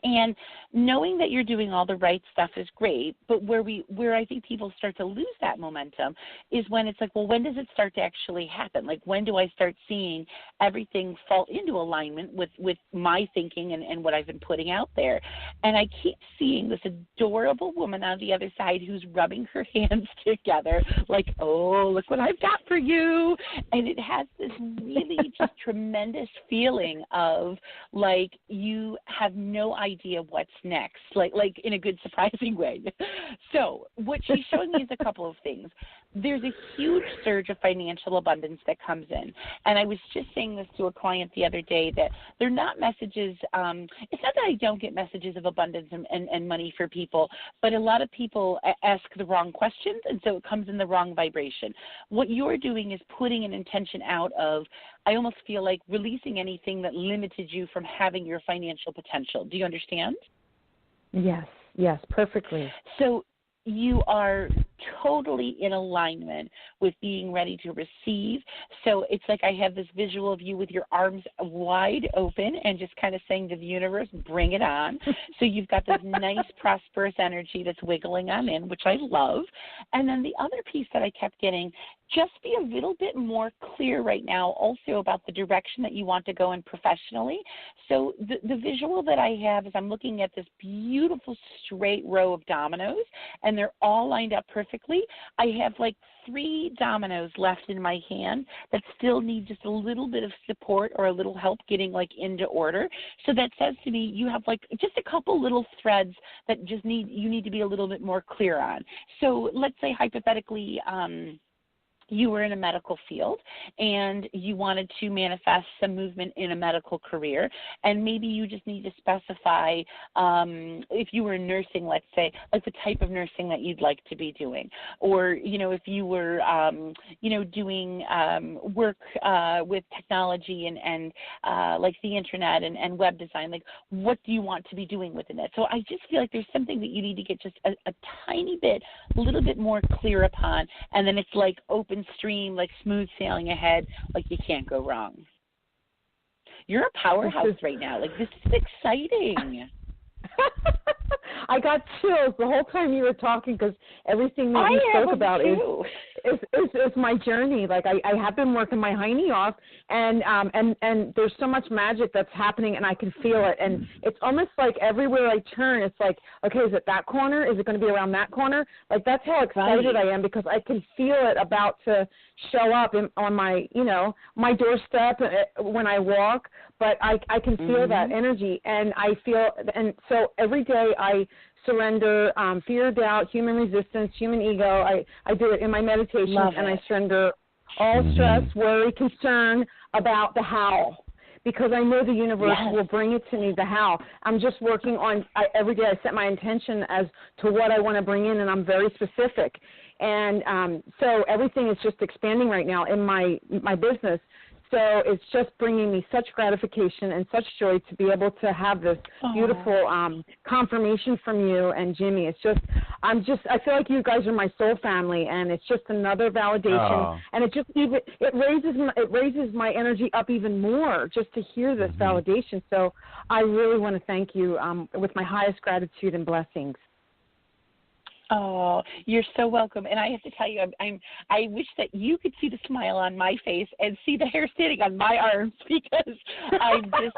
And knowing that you're doing all the right stuff is great, but where I think people start to lose that momentum is when it's like, well, when does it start to actually happen? Like, when do I start seeing everything fall into alignment with my thinking and what I've been putting out there? And I keep seeing this adorable woman on the other side who's rubbing her hands together like, oh, look what I've got for you. And it has this really just tremendous feeling of like you have no idea what's next, like in a good, surprising way. So what she's showing me is a couple of things. There's a huge surge of financial abundance that comes in. And I was just saying this to a client the other day, that they're not messages, it's not that I don't get messages of abundance and money for people, but a lot of people ask the wrong questions, and so it comes in the wrong vibration. What you're doing is putting an intention out of, I almost feel like releasing anything that limited you from having your financial potential. Do you understand? Yes, perfectly. So you are totally in alignment with being ready to receive. So it's like I have this visual of you with your arms wide open and just kind of saying to the universe, bring it on. So you've got this nice prosperous energy that's wiggling on in, which I love. And then the other piece that I kept getting, just be a little bit more clear right now also about the direction that you want to go in professionally. So the visual that I have is I'm looking at this beautiful straight row of dominoes, and they're all lined up perfectly. I have like 3 dominoes left in my hand that still need just a little bit of support or a little help getting like into order. So that says to me you have like just a couple little threads that just you need to be a little bit more clear on. So let's say hypothetically, you were in a medical field and you wanted to manifest some movement in a medical career, and maybe you just need to specify if you were nursing, let's say, like the type of nursing that you'd like to be doing, or, you know, if you were, doing work with technology and like the internet and web design, like what do you want to be doing within it? So I just feel like there's something that you need to get just a tiny bit, a little bit more clear upon, and then it's like open stream, like smooth sailing ahead, like you can't go wrong. You're a powerhouse right now. Like, this is exciting. I got chills the whole time you were talking, because everything that you spoke about is my journey. Like I have been working my hiney off, and there's so much magic that's happening, and I can feel it. And it's almost like everywhere I turn, it's like, okay, is it that corner? Is it going to be around that corner? Like, that's how excited I am, because I can feel it about to show up on my, my doorstep when I walk. But I can feel that energy, and I feel, and so every day I surrender fear, doubt, human resistance, human ego. I do it in my meditation, and I surrender all stress, worry, concern about the how, because I know the universe will bring it to me, the how. I'm just working on, every day I set my intention as to what I want to bring in, and I'm very specific. And so everything is just expanding right now in my business. So it's just bringing me such gratification and such joy to be able to have this beautiful confirmation from you and Jimmy. It's just, I feel like you guys are my soul family, and it's just another validation, and it raises my energy up even more just to hear this validation. So I really want to thank you with my highest gratitude and blessings. Oh, you're so welcome. And I have to tell you, I wish that you could see the smile on my face and see the hair standing on my arms, because I just,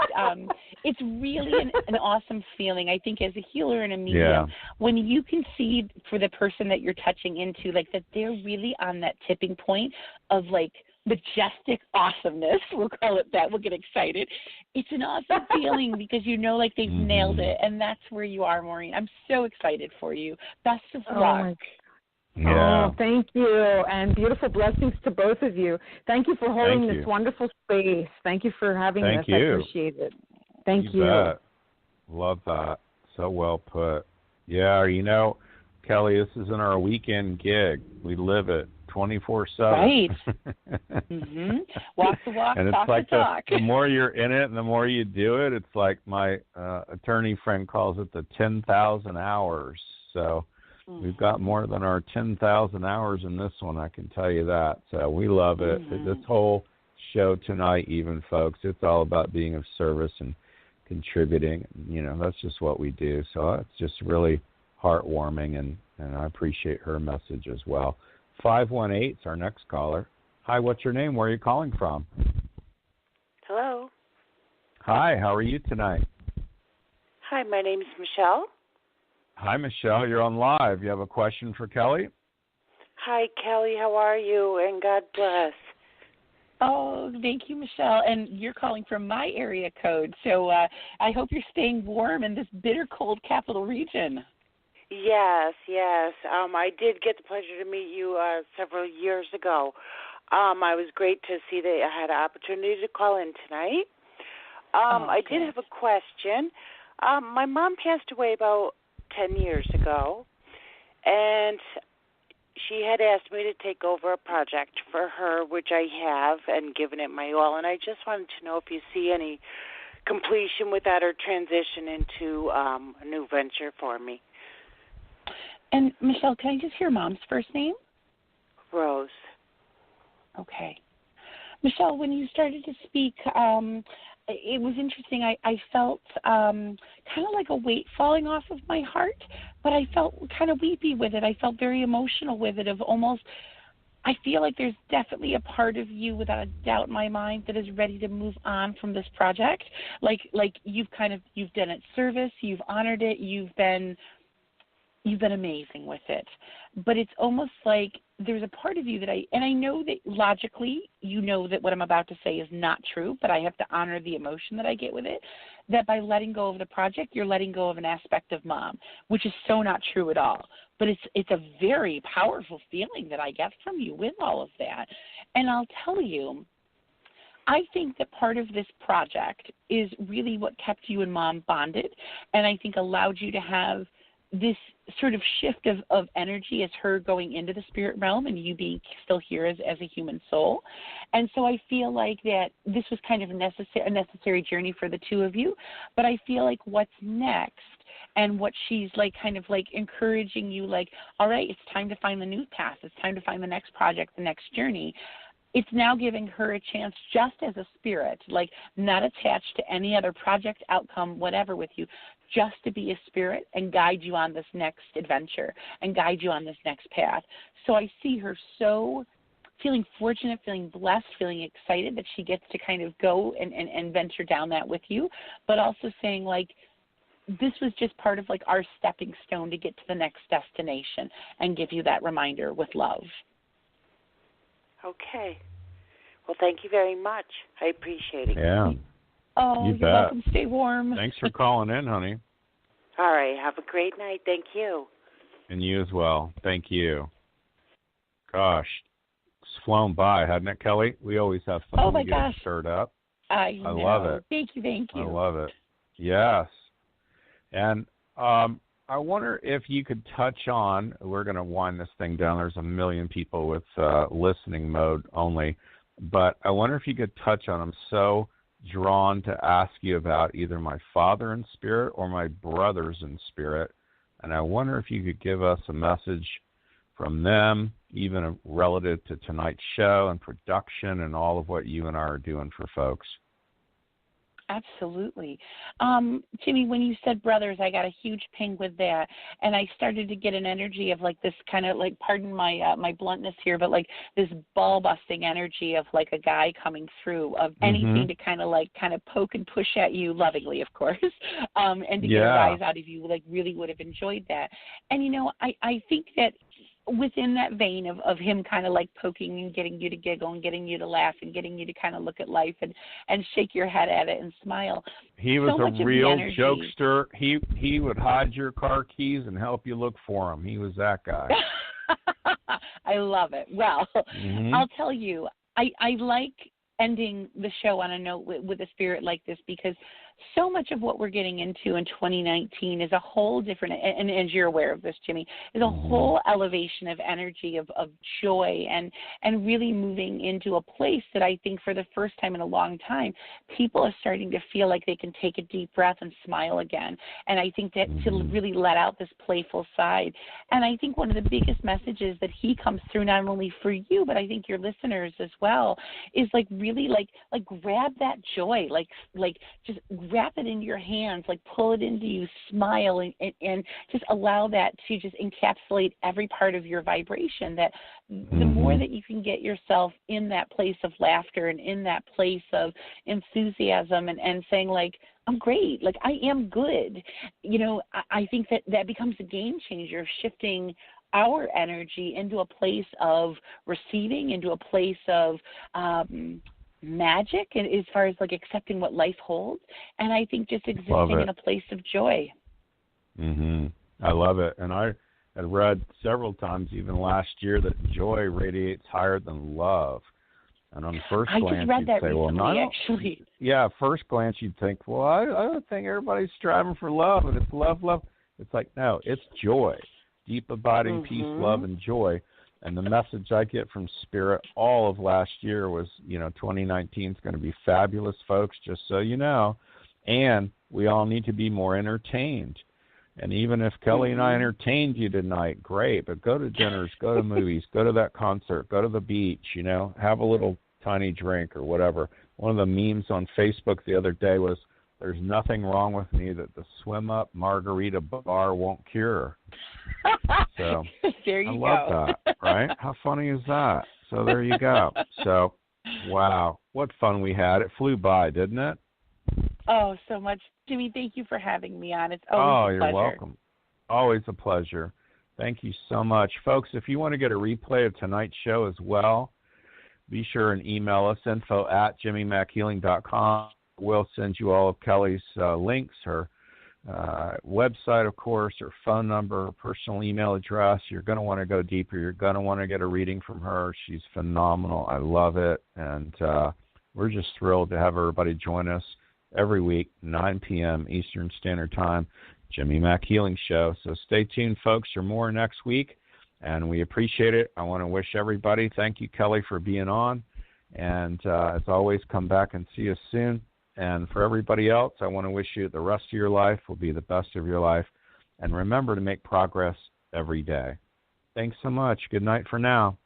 it's really an awesome feeling. I think as a healer and a medium, when you can see for the person that you're touching into, like that they're really on that tipping point of like majestic awesomeness, we'll call it that, we'll get excited. It's an awesome feeling because you know like they've nailed it, and that's where you are, Maureen. I'm so excited for you. Best of luck. Oh, thank you, and beautiful blessings to both of you. Thank you for holding this wonderful space. Thank you for having us. I appreciate it. Thank you. Bet. Love that. So well put. Yeah, you know, Kelly, this isn't our weekend gig. We live it 24/7. Right. Walk the walk, and it's talk like the talk. The more you're in it and the more you do it, it's like my attorney friend calls it the 10,000 hours. So we've got more than our 10,000 hours in this one, I can tell you that. So we love it. This whole show tonight, even, folks, it's all about being of service and contributing. You know, that's just what we do. So it's just really heartwarming, and I appreciate her message as well. 518 is our next caller. Hi, what's your name? Where are you calling from? Hello. Hi, how are you tonight? Hi, my name is Michelle. Hi, Michelle. You're on live. You have a question for Kelly? Hi, Kelly. How are you? And God bless. Oh, thank you, Michelle. And you're calling from my area code, so I hope you're staying warm in this bitter cold capital region. Yes. I did get the pleasure to meet you several years ago. I was great to see that I had an opportunity to call in tonight. I did have a question. My mom passed away about 10 years ago, and she had asked me to take over a project for her, which I have, and given it my all. And I just wanted to know if you see any completion with that or transition into a new venture for me. And, Michelle, can I just hear Mom's first name? Rose. Okay. Michelle, when you started to speak, it was interesting. I felt kind of like a weight falling off of my heart, but I felt kind of weepy with it. I felt very emotional with it, of almost, I feel like there's definitely a part of you, without a doubt in my mind, that is ready to move on from this project. Like you've done it service, you've honored it, you've been amazing with it. But it's almost like there's a part of you that I know that logically you know that what I'm about to say is not true, but I have to honor the emotion that I get with it, that by letting go of the project, you're letting go of an aspect of Mom, which is so not true at all. But it's a very powerful feeling that I get from you with all of that. And I'll tell you, I think that part of this project is really what kept you and Mom bonded, and I think allowed you to have this sort of shift of energy as her going into the spirit realm and you being still here as a human soul. And so I feel like that this was kind of a necessary journey for the two of you. But I feel like what's next and what she's like kind of like encouraging you, like, all right, it's time to find the new path. It's time to find the next project, the next journey. It's now giving her a chance just as a spirit, like not attached to any other project, outcome, whatever with you, just to be a spirit and guide you on this next adventure and guide you on this next path. So I see her so feeling fortunate, feeling blessed, feeling excited that she gets to kind of go and venture down that with you, but also saying like, this was just part of like our stepping stone to get to the next destination and give you that reminder with love. Okay. Well, thank you very much. I appreciate it. Yeah. Oh, you're welcome. Stay warm. Thanks for calling in, honey. All right. Have a great night. Thank you. And you as well. Thank you. Gosh, it's flown by, hasn't it, Kelly? We always have fun. Oh, my gosh. Get stirred up. I love it. Thank you. I love it. Yes. And I wonder if you could touch on, we're going to wind this thing down. There's a million people with listening mode only. but I wonder if you could touch on, I'm so drawn to ask you about either my father in spirit or my brothers in spirit, and I wonder if you could give us a message from them, even relative to tonight's show and production and all of what you and I are doing for folks. Absolutely. Jimmy, when you said brothers, I got a huge ping with that. And I started to get an energy of like this kind of like, pardon my my bluntness here, but like this ball busting energy of like a guy coming through of anything to kind of poke and push at you lovingly, of course, and to get a rise out of you, like really would have enjoyed that. And, you know, I think that within that vein of him kind of like poking and getting you to giggle and getting you to laugh and getting you to kind of look at life and shake your head at it and smile. He was a real jokester. He would hide your car keys and help you look for them. He was that guy. I love it. Well, I'll tell you, I like ending the show on a note with a spirit like this, because so much of what we're getting into in 2019 is a whole different, and as you're aware of this, Jimmy, is a whole elevation of energy, of joy, and really moving into a place that I think for the first time in a long time, people are starting to feel like they can take a deep breath and smile again. And I think that to really let out this playful side. And I think one of the biggest messages that he comes through, not only for you, but I think your listeners as well, is like really like grab that joy, like just wrap it into your hands, like pull it into you, smile, and just allow that to just encapsulate every part of your vibration. That the more that you can get yourself in that place of laughter and in that place of enthusiasm and saying like, I'm great, like I am good, you know, I think that becomes a game changer, shifting our energy into a place of receiving, into a place of magic, and as far as like accepting what life holds, and I think just existing in a place of joy. I love it. And I had read several times, even last year, that joy radiates higher than love. And on first glance, you'd say, recently, well, not actually. Yeah, first glance, you'd think, well, I don't think everybody's striving for love, and it's love. It's like, no, it's joy, deep abiding peace, love, and joy. And the message I get from Spirit all of last year was, 2019 is going to be fabulous, folks, just so you know. And we all need to be more entertained. And even if Kelly and I entertained you tonight, great. But go to dinners, go to movies, go to that concert, go to the beach, have a little tiny drink or whatever. One of the memes on Facebook the other day was, there's nothing wrong with me that the swim-up margarita bar won't cure. So there you go. I love that, right? How funny is that? So there you go. So, wow, what fun we had. It flew by, didn't it? Oh, so much. Jimmy, thank you for having me on. It's always a pleasure. You're welcome. Always a pleasure. Thank you so much. Folks, if you want to get a replay of tonight's show as well, be sure and email us, info@jimmymackhealing.com. We'll send you all of Kelly's links, her website, of course, her phone number, her personal email address. You're going to want to go deeper. You're going to want to get a reading from her. She's phenomenal. I love it. And we're just thrilled to have everybody join us every week, 9 p.m. Eastern Standard Time, Jimmy Mack Healing Show. So stay tuned, folks, for more next week. And we appreciate it. I want to wish everybody, thank you, Kelly, for being on. And as always, come back and see us soon. And for everybody else, I want to wish you the rest of your life will be the best of your life. And remember to make progress every day. Thanks so much. Good night for now.